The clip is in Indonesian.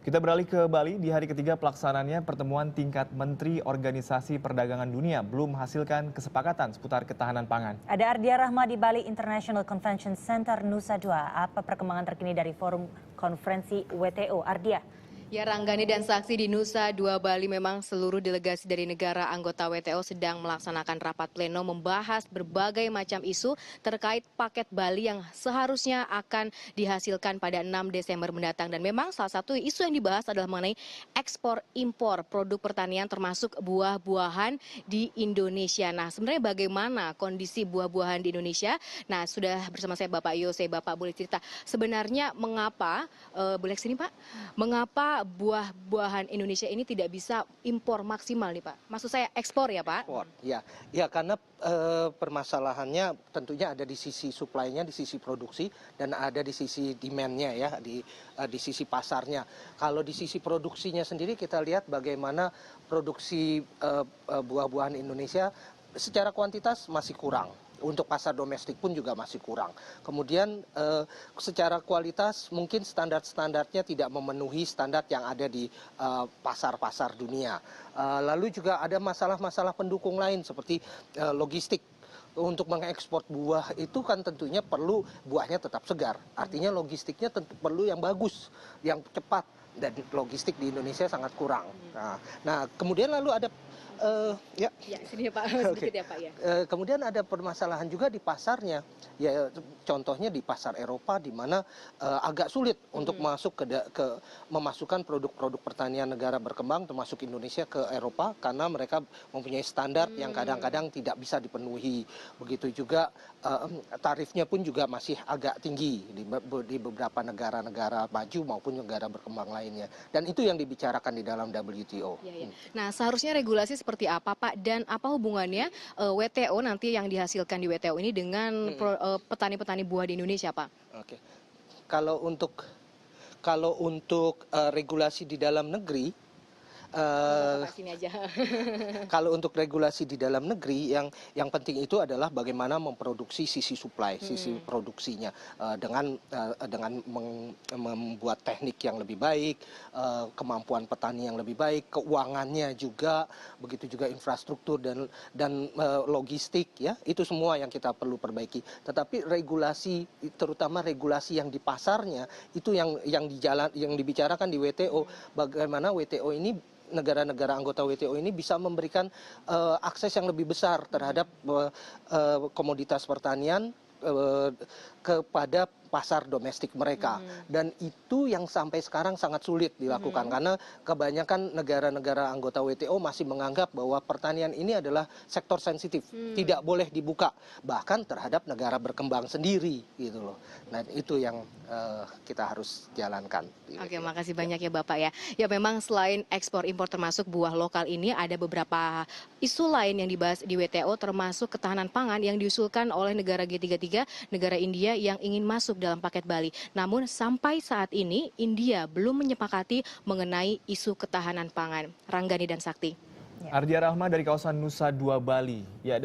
Kita beralih ke Bali, di hari ketiga pelaksananya pertemuan tingkat Menteri Organisasi Perdagangan Dunia belum menghasilkan kesepakatan seputar ketahanan pangan. Ada Ardia Rahma di Bali International Convention Center Nusa Dua. Apa perkembangan terkini dari forum konferensi WTO? Ardia. Ya, Ranggani dan saksi di Nusa Dua Bali, memang seluruh delegasi dari negara anggota WTO sedang melaksanakan rapat pleno membahas berbagai macam isu terkait paket Bali yang seharusnya akan dihasilkan pada 6 Desember mendatang. Dan memang salah satu isu yang dibahas adalah mengenai ekspor impor produk pertanian termasuk buah-buahan di Indonesia. Nah, sebenarnya bagaimana kondisi buah-buahan di Indonesia? Nah, sudah bersama saya Bapak Yose. Bapak boleh cerita sebenarnya mengapa, boleh sini Pak, mengapa buah-buahan Indonesia ini tidak bisa impor maksimal nih Pak? Maksud saya ekspor ya Pak? Ekspor, ya karena permasalahannya tentunya ada di sisi supply-nya, di sisi produksi, dan ada di sisi demand-nya ya, di sisi pasarnya. Kalau di sisi produksinya sendiri kita lihat bagaimana produksi buah-buahan Indonesia secara kuantitas masih kurang. Untuk pasar domestik pun juga masih kurang. Kemudian secara kualitas mungkin standar-standarnya tidak memenuhi standar yang ada di pasar-pasar dunia. Lalu juga ada masalah-masalah pendukung lain seperti logistik. Untuk mengekspor buah itu kan tentunya perlu buahnya tetap segar. Artinya logistiknya tentu perlu yang bagus, yang cepat. Dan logistik di Indonesia sangat kurang. Nah kemudian lalu ada Sini ya Pak, sedikit ya Pak ya. Kemudian ada permasalahan juga di pasarnya, ya contohnya di pasar Eropa di mana agak sulit untuk masuk ke memasukkan produk-produk pertanian negara berkembang termasuk Indonesia ke Eropa karena mereka mempunyai standar yang kadang-kadang tidak bisa dipenuhi. Begitu juga tarifnya pun juga masih agak tinggi di beberapa negara-negara maju maupun negara berkembang lainnya. Dan itu yang dibicarakan di dalam WTO. Nah, seharusnya regulasi seperti apa Pak, dan apa hubungannya WTO nanti yang dihasilkan di WTO ini dengan petani-petani buah di Indonesia Pak? Oke. Kalau untuk regulasi di dalam negeri, Sini aja. kalau untuk regulasi di dalam negeri yang penting itu adalah bagaimana memproduksi sisi supply, sisi produksinya dengan membuat teknik yang lebih baik, kemampuan petani yang lebih baik, keuangannya juga, begitu juga infrastruktur dan logistik ya, itu semua yang kita perlu perbaiki. Tetapi regulasi, terutama regulasi yang di pasarnya itu yang dibicarakan di WTO, bagaimana WTO ini negara-negara anggota WTO ini bisa memberikan akses yang lebih besar terhadap komoditas pertanian kepada pasar domestik mereka. Dan itu yang sampai sekarang sangat sulit dilakukan karena kebanyakan negara-negara anggota WTO masih menganggap bahwa pertanian ini adalah sektor sensitif, tidak boleh dibuka bahkan terhadap negara berkembang sendiri gitu loh. Nah, itu yang kita harus jalankan. Oke, makasih banyak ya Bapak ya. Ya, memang selain ekspor impor termasuk buah lokal ini ada beberapa isu lain yang dibahas di WTO termasuk ketahanan pangan yang diusulkan oleh negara G33, negara India yang ingin masuk dalam paket Bali. Namun sampai saat ini India belum menyepakati mengenai isu ketahanan pangan. Ranggani dan Sakti. Ardia Rahma dari kawasan Nusa Dua Bali. Ya,